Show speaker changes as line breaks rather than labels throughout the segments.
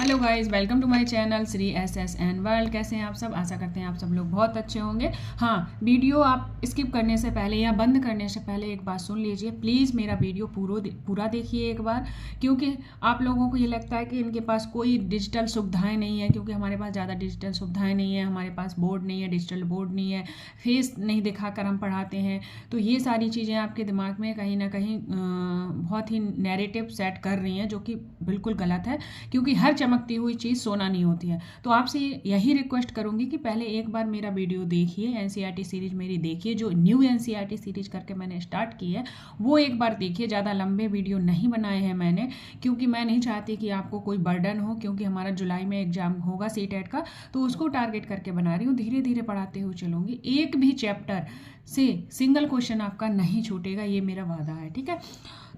Hello guys, welcome to my channel Shri S N world. कैसे हैं आप सब? आशा करते हैं आप सब लोग बहुत अच्छे होंगे। हाँ, वीडियो आप स्किप करने से पहले या बंद करने से पहले एक बात सुन लीजिए प्लीज़। मेरा वीडियो पूरा देखिए एक बार, क्योंकि आप लोगों को ये लगता है कि इनके पास कोई डिजिटल सुविधाएं नहीं है, क्योंकि हमारे पास ज़्यादा डिजिटल सुविधाएं नहीं है, हमारे पास बोर्ड नहीं है, डिजिटल बोर्ड नहीं है, फेस नहीं दिखाकर हम पढ़ाते हैं। तो ये सारी चीज़ें आपके दिमाग में कहीं ना कहीं बहुत ही नैरेटिव सेट कर रही हैं, जो कि बिल्कुल गलत है, क्योंकि हर चमकती हुई चीज़ सोना नहीं होती है। तो आपसे यही रिक्वेस्ट करूंगी कि पहले एक बार मेरा वीडियो देखिए, एनसीईआरटी सीरीज मेरी देखिए, जो न्यू एनसीईआरटी सीरीज करके मैंने स्टार्ट की है वो एक बार देखिए। ज़्यादा लंबे वीडियो नहीं बनाए हैं मैंने, क्योंकि मैं नहीं चाहती कि आपको कोई बर्डन हो, क्योंकि हमारा जुलाई में एग्जाम होगा सीटेट का, तो उसको टारगेट करके बना रही हूँ। धीरे धीरे पढ़ाते हुए चलूँगी, एक भी चैप्टर से सिंगल क्वेश्चन आपका नहीं छूटेगा, ये मेरा वादा है। ठीक है,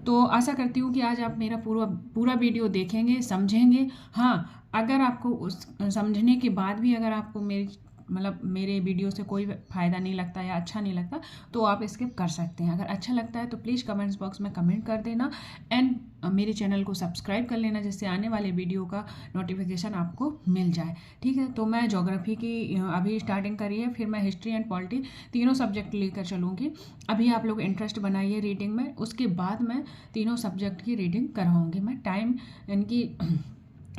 तो आशा करती हूँ कि आज आप मेरा पूरा वीडियो देखेंगे, समझेंगे। हाँ, अगर आपको उस समझने के बाद भी अगर आपको मेरे वीडियो से कोई फ़ायदा नहीं लगता या अच्छा नहीं लगता तो आप स्किप कर सकते हैं। अगर अच्छा लगता है तो प्लीज़ कमेंट्स बॉक्स में कमेंट कर देना एंड मेरे चैनल को सब्सक्राइब कर लेना, जिससे आने वाले वीडियो का नोटिफिकेशन आपको मिल जाए। ठीक है, तो मैं ज्योग्राफी की अभी स्टार्टिंग करी है, फिर मैं हिस्ट्री एंड पॉलिटी तीनों सब्जेक्ट लेकर चलूँगी। अभी आप लोग इंटरेस्ट बनाइए रीडिंग में, उसके बाद मैं तीनों सब्जेक्ट की रीडिंग करवाऊँगी। मैं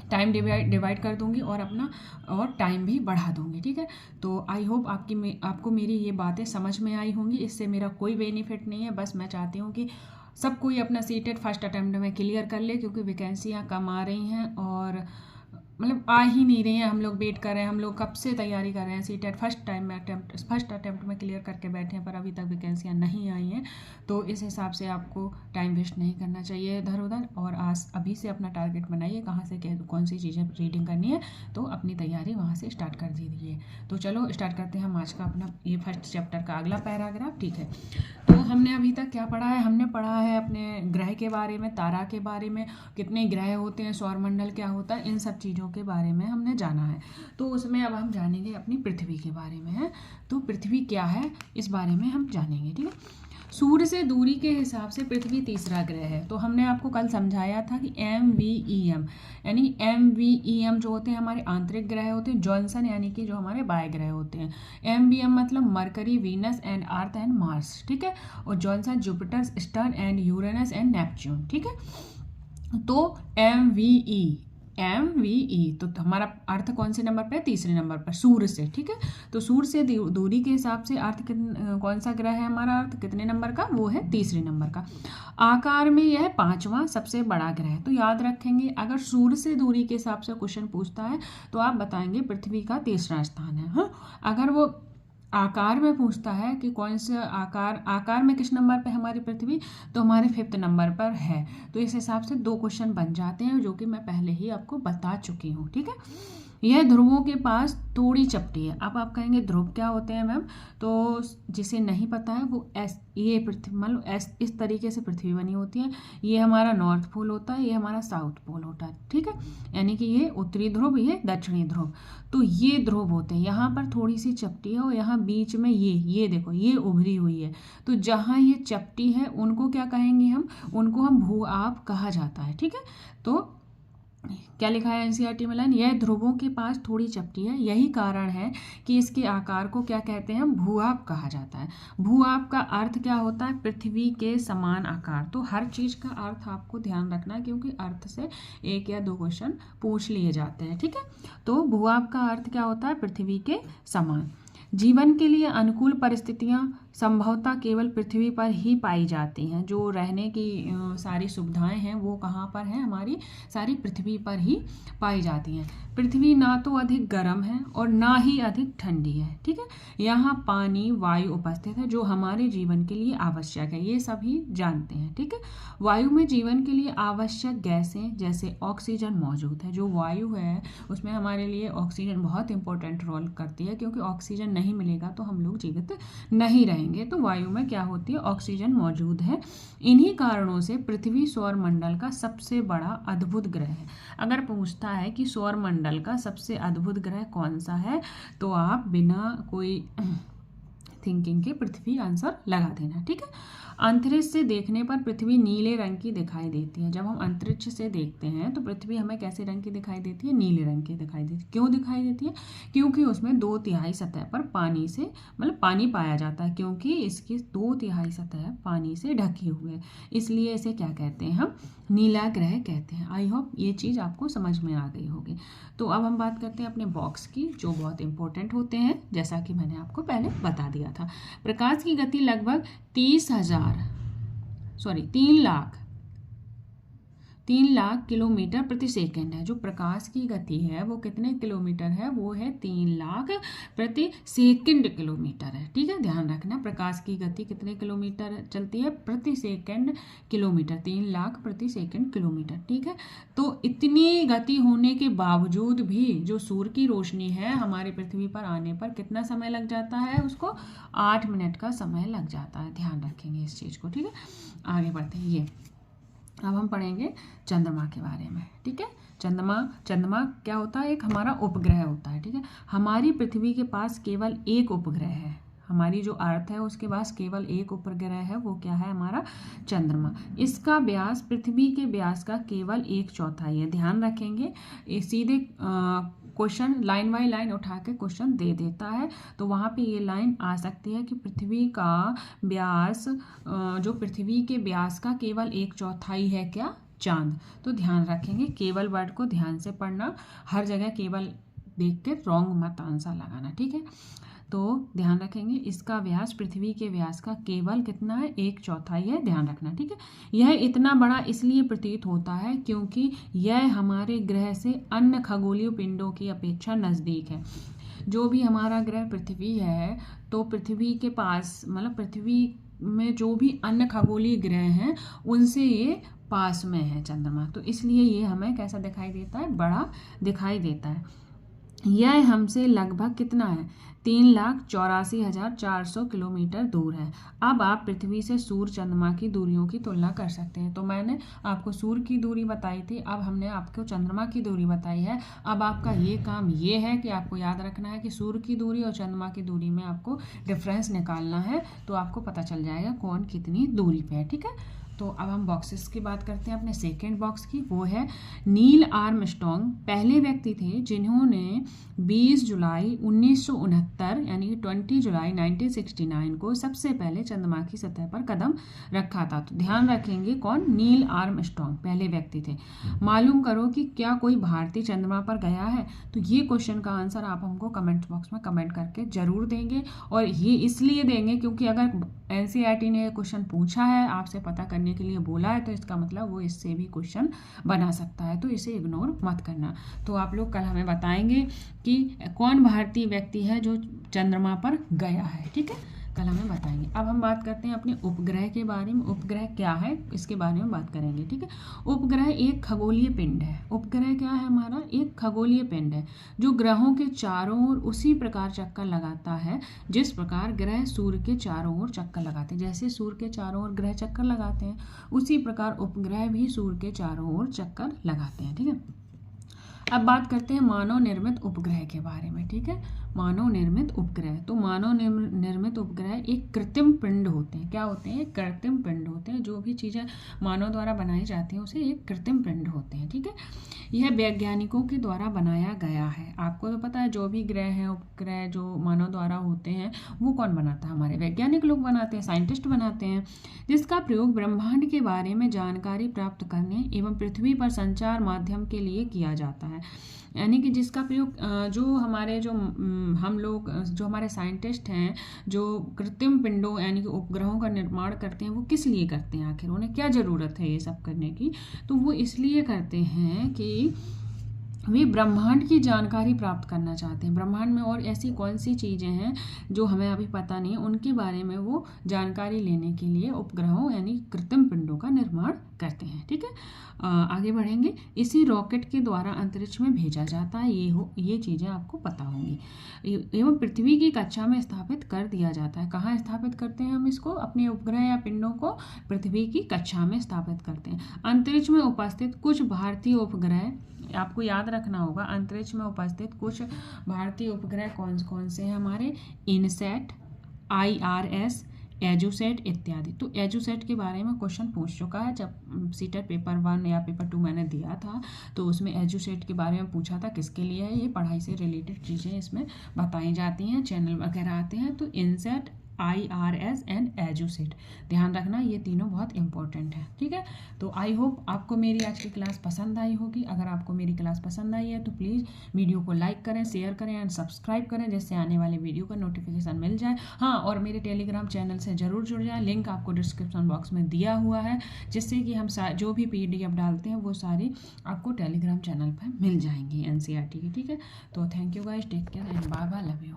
टाइम डिवाइड कर दूंगी और टाइम भी बढ़ा दूंगी। ठीक है, तो आई होप आपको मेरी ये बातें समझ में आई होंगी। इससे मेरा कोई बेनिफिट नहीं है, बस मैं चाहती हूँ कि सब कोई अपना सीटेट फर्स्ट अटैम्प्ट में क्लियर कर ले, क्योंकि वैकेंसियाँ कम आ रही हैं और आ ही नहीं रही हैं। हम लोग वेट कर रहे हैं, हम लोग कब से तैयारी कर रहे हैं, सीटेट फर्स्ट अटैम्प्ट में क्लियर करके बैठे हैं, पर अभी तक वैकेंसियाँ नहीं आई हैं। तो इस हिसाब से आपको टाइम वेस्ट नहीं करना चाहिए इधर उधर, और आज अभी से अपना टारगेट बनाइए, कहाँ से कौन सी चीज़ें रीडिंग करनी है, तो अपनी तैयारी वहाँ से स्टार्ट कर दीजिए। तो चलो स्टार्ट करते हैं हम आज का अपना ये फर्स्ट चैप्टर का अगला पैराग्राफ। ठीक है, तो हमने अभी तक क्या पढ़ा है? हमने पढ़ा है अपने ग्रह के बारे में, तारा के बारे में, कितने ग्रह होते हैं, सौरमंडल क्या होता है, इन सब चीज़ों के बारे में हमने जाना है। तो उसमें अब हम जानेंगे अपनी पृथ्वी के बारे में है। तो पृथ्वी क्या है इस बारे में हम जानेंगे। ठीक है, सूर्य से दूरी के हिसाब से पृथ्वी तीसरा ग्रह है। तो हमने आपको कल समझाया था कि MVEM यानी MVEM जो होते हैं हमारे आंतरिक ग्रह होते हैं, जॉनसन यानी कि जो हमारे बाह्य ग्रह होते हैं। MVM मतलब mercury, Venus and earth and Mars. ठीक है, और Johnson Jupiter, Saturn and Uranus and Neptune. ठीक है, तो MVE तो हमारा अर्थ कौन से नंबर पर है? तीसरे नंबर पर, सूर्य से। ठीक है, तो सूर्य से दूरी के हिसाब से अर्थ कौन सा ग्रह है हमारा? अर्थ कितने नंबर का? वो है तीसरे नंबर का। आकार में यह पांचवा सबसे बड़ा ग्रह है। तो याद रखेंगे, अगर सूर्य से दूरी के हिसाब से क्वेश्चन पूछता है तो आप बताएंगे पृथ्वी का तीसरा स्थान है। हाँ, अगर वो आकार में पूछता है कि कौन सा आकार में किस नंबर पे हमारी पृथ्वी, तो हमारे 5th नंबर पर है। तो इस हिसाब से 2 क्वेश्चन बन जाते हैं, जो कि मैं पहले ही आपको बता चुकी हूँ। ठीक है, यह ध्रुवों के पास थोड़ी चपटी है। अब आप कहेंगे ध्रुव क्या होते हैं मैम? तो जिसे नहीं पता है वो ये पृथ्वी मतलब इस तरीके से पृथ्वी बनी होती है। ये हमारा नॉर्थ पोल होता है, ये हमारा साउथ पोल होता है। ठीक है, यानी कि ये उत्तरी ध्रुव, ये दक्षिणी ध्रुव। तो ये ध्रुव होते हैं, यहाँ पर थोड़ी सी चपटी है और यहाँ बीच में ये देखो ये उभरी हुई है। तो जहाँ ये चपटी है उनको क्या कहेंगे हम? उनको हम भू-आप कहा जाता है। ठीक है, तो क्या लिखा है एनसीईआरटी में लाइन? यह ध्रुवों के पास थोड़ी चपटी है, यही कारण है कि इसके आकार को क्या कहते हैं? भू-आप कहा जाता है। भू-आप का अर्थ क्या होता है? पृथ्वी के समान आकार। तो हर चीज़ का अर्थ आपको ध्यान रखना है, क्योंकि अर्थ से 1 या 2 क्वेश्चन पूछ लिए जाते हैं। ठीक है, तो भू-आप का अर्थ क्या होता है? पृथ्वी के समान। जीवन के लिए अनुकूल परिस्थितियां संभवतः केवल पृथ्वी पर ही पाई जाती हैं। जो रहने की सारी सुविधाएं हैं वो कहाँ पर हैं? हमारी सारी पृथ्वी पर ही पाई जाती हैं। पृथ्वी ना तो अधिक गर्म है और ना ही अधिक ठंडी है। ठीक है, यहाँ पानी, वायु उपस्थित है, जो हमारे जीवन के लिए आवश्यक है, ये सभी जानते हैं। ठीक है, वायु में जीवन के लिए आवश्यक गैसें जैसे ऑक्सीजन मौजूद है। जो वायु है उसमें हमारे लिए ऑक्सीजन बहुत इंपॉर्टेंट रोल करती है, क्योंकि ऑक्सीजन नहीं मिलेगा तो हम लोग जीवित नहीं रहेंगे। तो वायु में क्या होती है? ऑक्सीजन मौजूद है। इन्हीं कारणों से पृथ्वी सौर मंडल का सबसे बड़ा अद्भुत ग्रह है। अगर पूछता है कि सौर मंडल का सबसे अद्भुत ग्रह कौन सा है, तो आप बिना कोई थिंकिंग के पृथ्वी आंसर लगा देना। ठीक है, अंतरिक्ष से देखने पर पृथ्वी नीले रंग की दिखाई देती है। जब हम अंतरिक्ष से देखते हैं तो पृथ्वी हमें कैसे रंग की दिखाई देती है? नीले रंग की दिखाई देती है। क्यों दिखाई देती है? क्योंकि उसमें 2/3 सतह पर पानी से मतलब पानी पाया जाता है, क्योंकि इसकी 2/3 सतह पानी से ढकी हुई है, इसलिए इसे क्या कहते हैं? हम नीला ग्रह कहते हैं। आई होप ये चीज़ आपको समझ में आ गई होगी। तो अब हम बात करते हैं अपने बॉक्स की, जो बहुत इंपॉर्टेंट होते हैं, जैसा कि मैंने आपको पहले बता दिया था। प्रकाश की गति लगभग 3 लाख किलोमीटर प्रति सेकंड है। जो प्रकाश की गति है वो कितने किलोमीटर है? वो है 3 लाख प्रति सेकंड किलोमीटर है। ठीक है, ध्यान रखना, प्रकाश की गति कितने किलोमीटर चलती है? प्रति सेकंड किलोमीटर, 3 लाख प्रति सेकंड किलोमीटर। ठीक है, तो इतनी गति होने के बावजूद भी जो सूर्य की रोशनी है हमारी पृथ्वी पर आने पर कितना समय लग जाता है? उसको 8 मिनट का समय लग जाता है। ध्यान रखेंगे इस चीज़ को। ठीक है, आगे बढ़ते हैं। ये अब हम पढ़ेंगे चंद्रमा के बारे में। ठीक है, चंद्रमा क्या होता है? एक हमारा उपग्रह होता है। ठीक है, हमारी पृथ्वी के पास केवल एक उपग्रह है। हमारी जो अर्थ है उसके पास केवल एक उपग्रह है, वो क्या है? हमारा चंद्रमा। इसका व्यास पृथ्वी के व्यास का केवल 1/4 है। ध्यान रखेंगे, सीधे क्वेश्चन लाइन बाय लाइन उठा के क्वेश्चन दे देता है, तो वहाँ पे ये लाइन आ सकती है कि पृथ्वी का व्यास, जो पृथ्वी के व्यास का केवल 1/4 है क्या? चांद। तो ध्यान रखेंगे, केवल वर्ड को ध्यान से पढ़ना, हर जगह केवल देख के रॉन्ग मत आंसर लगाना। ठीक है, तो ध्यान रखेंगे, इसका व्यास पृथ्वी के व्यास का केवल कितना है? 1/4 है। ध्यान रखना। ठीक है, यह इतना बड़ा इसलिए प्रतीत होता है क्योंकि यह हमारे ग्रह से अन्य खगोलीय पिंडों की अपेक्षा नज़दीक है। जो भी हमारा ग्रह पृथ्वी है, तो पृथ्वी के पास मतलब पृथ्वी में जो भी अन्य खगोलीय ग्रह हैं उनसे ये पास में है चंद्रमा, तो इसलिए ये हमें कैसा दिखाई देता है? बड़ा दिखाई देता है। यह हमसे लगभग कितना है? 3,84,400 किलोमीटर दूर है। अब आप पृथ्वी से सूर्य चंद्रमा की दूरियों की तुलना कर सकते हैं। तो मैंने आपको सूर्य की दूरी बताई थी, अब हमने आपको चंद्रमा की दूरी बताई है। अब आपका ये काम ये है कि आपको याद रखना है कि सूर्य की दूरी और चंद्रमा की दूरी में आपको डिफरेंस निकालना है, तो आपको पता चल जाएगा कौन कितनी दूरी पे है। ठीक है, तो अब हम बॉक्सेस की बात करते हैं अपने सेकंड बॉक्स की। वो है नील आर्मस्ट्रॉन्ग पहले व्यक्ति थे जिन्होंने 20 जुलाई 1969 यानी कि 20 जुलाई 1969 को सबसे पहले चंद्रमा की सतह पर कदम रखा था। तो ध्यान रखेंगे कौन? नील आर्मस्ट्रॉन्ग पहले व्यक्ति थे। मालूम करो कि क्या कोई भारतीय चंद्रमा पर गया है? तो ये क्वेश्चन का आंसर आप हमको कमेंट बॉक्स में कमेंट करके जरूर देंगे, और ये इसलिए देंगे क्योंकि अगर NCERT ने क्वेश्चन पूछा है, आपसे पता करने के लिए बोला है, तो इसका मतलब वो इससे भी क्वेश्चन बना सकता है, तो इसे इग्नोर मत करना। तो आप लोग कल हमें बताएंगे कि कौन भारतीय व्यक्ति है जो चंद्रमा पर गया है। ठीक है, कल हमें बताएंगे। अब हम बात करते हैं अपने उपग्रह के बारे में। उपग्रह क्या है इसके बारे में बात करेंगे। ठीक है, उपग्रह एक खगोलीय पिंड है। उपग्रह क्या है? हमारा एक खगोलीय पिंड है जो ग्रहों के चारों ओर उसी प्रकार चक्कर लगाता है जिस प्रकार ग्रह सूर्य के चारों ओर चक्कर लगाते हैं। जैसे सूर्य के चारों ओर ग्रह चक्कर लगाते हैं, उसी प्रकार उपग्रह भी सूर्य के चारों ओर चक्कर लगाते हैं। ठीक है, अब बात करते हैं मानव निर्मित उपग्रह के बारे में। ठीक है, मानव निर्मित उपग्रह, तो मानव निर्मित उपग्रह एक कृत्रिम पिंड होते हैं। क्या होते हैं? कृत्रिम पिंड होते हैं। जो भी चीज़ें मानव द्वारा बनाई जाती हैं उसे एक कृत्रिम पिंड होते हैं। ठीक है, यह वैज्ञानिकों के द्वारा बनाया गया है। आपको तो पता है जो भी ग्रह हैं, उपग्रह जो मानव द्वारा होते हैं वो कौन बनाता है? हमारे वैज्ञानिक लोग बनाते हैं, साइंटिस्ट बनाते हैं, जिसका प्रयोग ब्रह्मांड के बारे में जानकारी प्राप्त करने एवं पृथ्वी पर संचार माध्यम के लिए किया जाता है। यानी कि जिसका प्रयोग जो हमारे जो हम लोग जो हमारे साइंटिस्ट हैं जो कृत्रिम पिंडों यानी कि उपग्रहों का निर्माण करते हैं, वो किस लिए करते हैं? आखिर उन्हें क्या ज़रूरत है ये सब करने की? तो वो इसलिए करते हैं कि वे ब्रह्मांड की जानकारी प्राप्त करना चाहते हैं। ब्रह्मांड में और ऐसी कौन सी चीज़ें हैं जो हमें अभी पता नहीं, उनके बारे में वो जानकारी लेने के लिए उपग्रहों यानी कृत्रिम पिंडों का निर्माण करते हैं। ठीक है, आगे बढ़ेंगे। इसी रॉकेट के द्वारा अंतरिक्ष में भेजा जाता है। ये चीज़ें आपको पता होंगी। एवं पृथ्वी की कक्षा में स्थापित कर दिया जाता है। कहाँ स्थापित करते हैं हम इसको? अपने उपग्रह या पिंडों को पृथ्वी की कक्षा में स्थापित करते हैं। अंतरिक्ष में उपस्थित कुछ भारतीय उपग्रह, आपको याद रखना होगा, अंतरिक्ष में उपस्थित कुछ भारतीय उपग्रह कौन कौन से हैं हमारे? इनसैट, IRS, एजुसेट इत्यादि। तो एजुसेट के बारे में क्वेश्चन पूछ चुका है, जब सीटेट पेपर 1 या पेपर 2 मैंने दिया था तो उसमें एजुसेट के बारे में पूछा था, किसके लिए है ये, पढ़ाई से रिलेटेड चीज़ें इसमें बताई जाती हैं, चैनल वगैरह आते हैं। तो इनसेट, IRS एंड एजुसेट, ध्यान रखना ये तीनों बहुत इंपॉर्टेंट है, ठीक है। तो आई होप आपको मेरी आज की क्लास पसंद आई होगी। अगर आपको मेरी क्लास पसंद आई है तो प्लीज़ वीडियो को लाइक करें, शेयर करें एंड सब्सक्राइब करें, जिससे आने वाले वीडियो का नोटिफिकेशन मिल जाए। हाँ, और मेरे टेलीग्राम चैनल से ज़रूर जुड़ जाए, लिंक आपको डिस्क्रिप्शन बॉक्स में दिया हुआ है, जिससे कि हम जो भी PDF डालते हैं वो सारी आपको टेलीग्राम चैनल पर मिल जाएंगी NCERT की, ठीक है। तो thank you guys, take care and bye bye, love you.